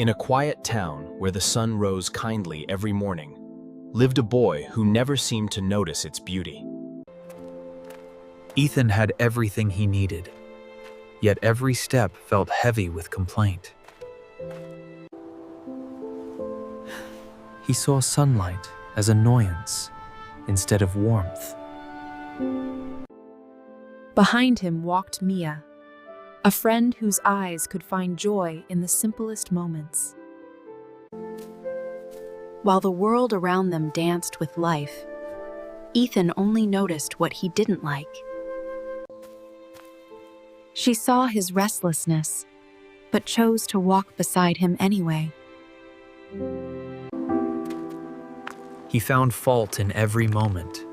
In a quiet town where the sun rose kindly every morning, lived a boy who never seemed to notice its beauty. Ethan had everything he needed, yet every step felt heavy with complaint. He saw sunlight as annoyance instead of warmth. Behind him walked Mia, a friend whose eyes could find joy in the simplest moments. While the world around them danced with life, Ethan only noticed what he didn't like. She saw his restlessness, but chose to walk beside him anyway. He found fault in every moment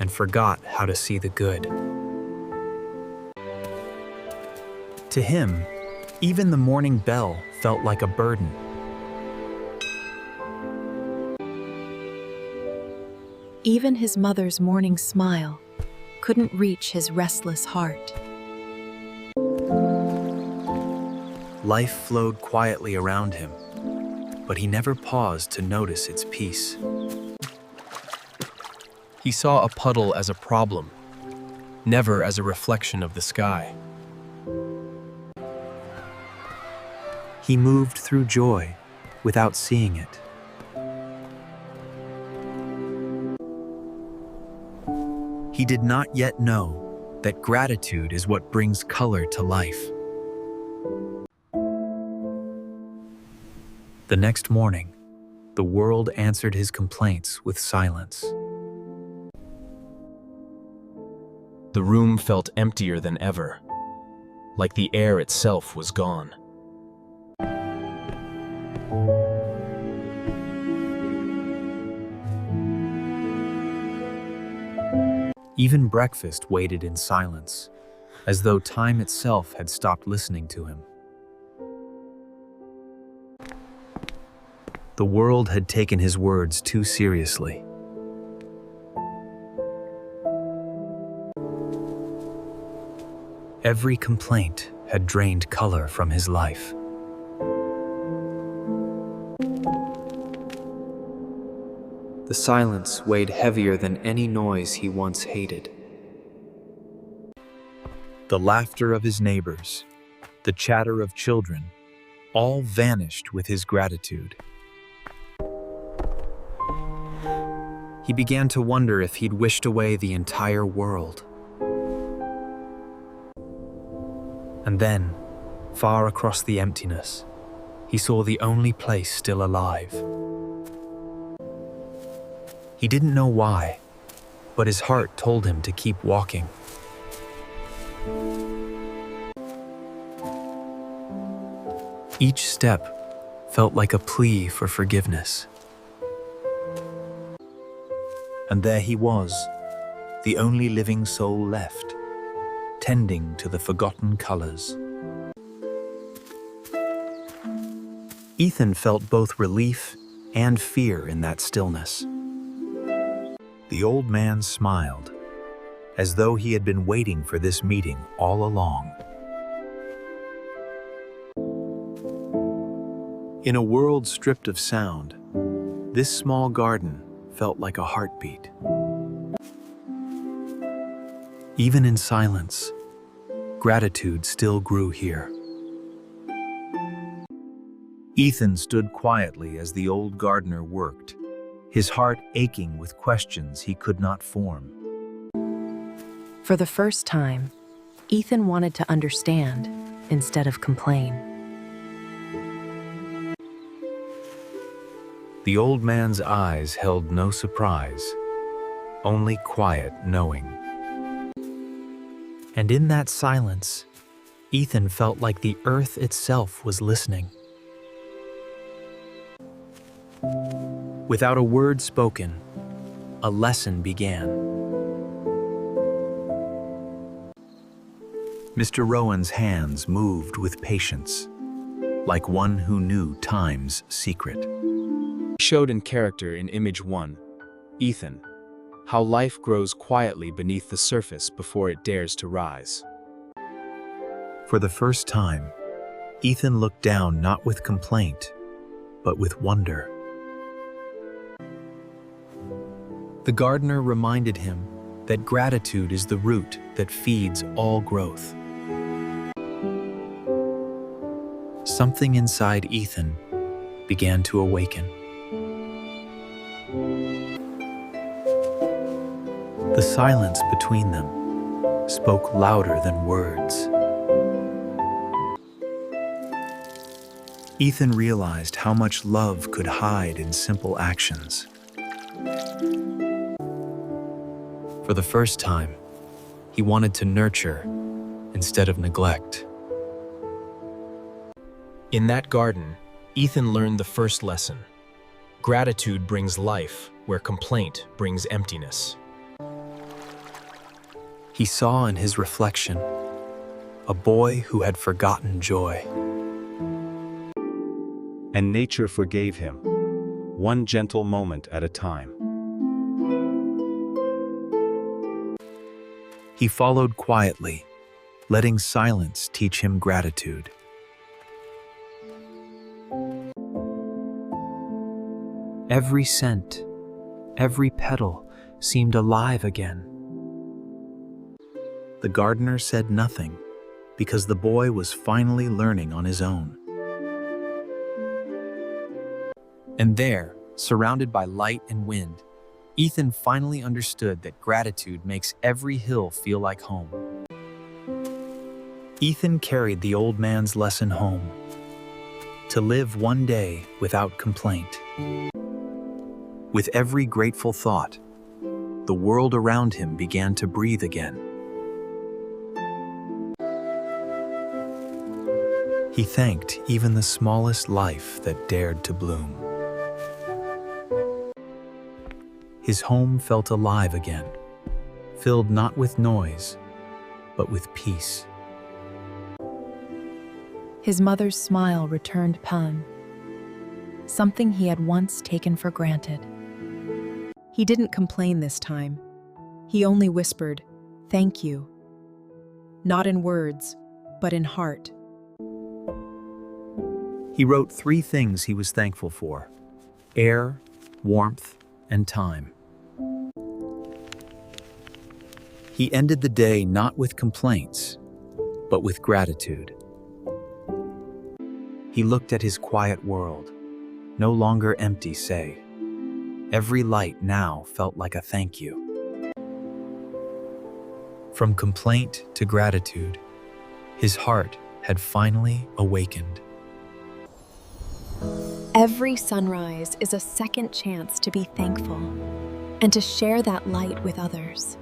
and forgot how to see the good. To him, even the morning bell felt like a burden. Even his mother's morning smile couldn't reach his restless heart. Life flowed quietly around him, but he never paused to notice its peace. He saw a puddle as a problem, never as a reflection of the sky. He moved through joy without seeing it. He did not yet know that gratitude is what brings color to life. The next morning, the world answered his complaints with silence. The room felt emptier than ever, like the air itself was gone. Even breakfast waited in silence, as though time itself had stopped listening to him. The world had taken his words too seriously. Every complaint had drained color from his life. The silence weighed heavier than any noise he once hated. The laughter of his neighbors, the chatter of children, all vanished with his gratitude. He began to wonder if he'd wished away the entire world. And then, far across the emptiness, he saw the only place still alive. He didn't know why, but his heart told him to keep walking. Each step felt like a plea for forgiveness. And there he was, the only living soul left, tending to the forgotten colors. Ethan felt both relief and fear in that stillness. The old man smiled, as though he had been waiting for this meeting all along. In a world stripped of sound, this small garden felt like a heartbeat. Even in silence, gratitude still grew here. Ethan stood quietly as the old gardener worked, his heart aching with questions he could not form. For the first time, Ethan wanted to understand instead of complain. The old man's eyes held no surprise, only quiet knowing. And in that silence, Ethan felt like the earth itself was listening. Without a word spoken, a lesson began. Mr. Rowan's hands moved with patience, like one who knew time's secret. Showed in character in Image 1, Ethan, how life grows quietly beneath the surface before it dares to rise. For the first time, Ethan looked down not with complaint, but with wonder. The gardener reminded him that gratitude is the root that feeds all growth. Something inside Ethan began to awaken. The silence between them spoke louder than words. Ethan realized how much love could hide in simple actions. For the first time, he wanted to nurture instead of neglect. In that garden, Ethan learned the first lesson. Gratitude brings life where complaint brings emptiness. He saw in his reflection a boy who had forgotten joy. And nature forgave him, one gentle moment at a time. He followed quietly, letting silence teach him gratitude. Every scent, every petal seemed alive again. The gardener said nothing because the boy was finally learning on his own. And there, surrounded by light and wind, Ethan finally understood that gratitude makes every hill feel like home. Ethan carried the old man's lesson home: to live one day without complaint. With every grateful thought, the world around him began to breathe again. He thanked even the smallest life that dared to bloom. His home felt alive again, filled not with noise, but with peace. His mother's smile returned Pan, something he had once taken for granted. He didn't complain this time. He only whispered, "Thank you." Not in words, but in heart. He wrote 3 things he was thankful for: air, warmth, and time. He ended the day not with complaints, but with gratitude. He looked at his quiet world, no longer empty, say. Every light now felt like a thank you. From complaint to gratitude, his heart had finally awakened. Every sunrise is a second chance to be thankful and to share that light with others.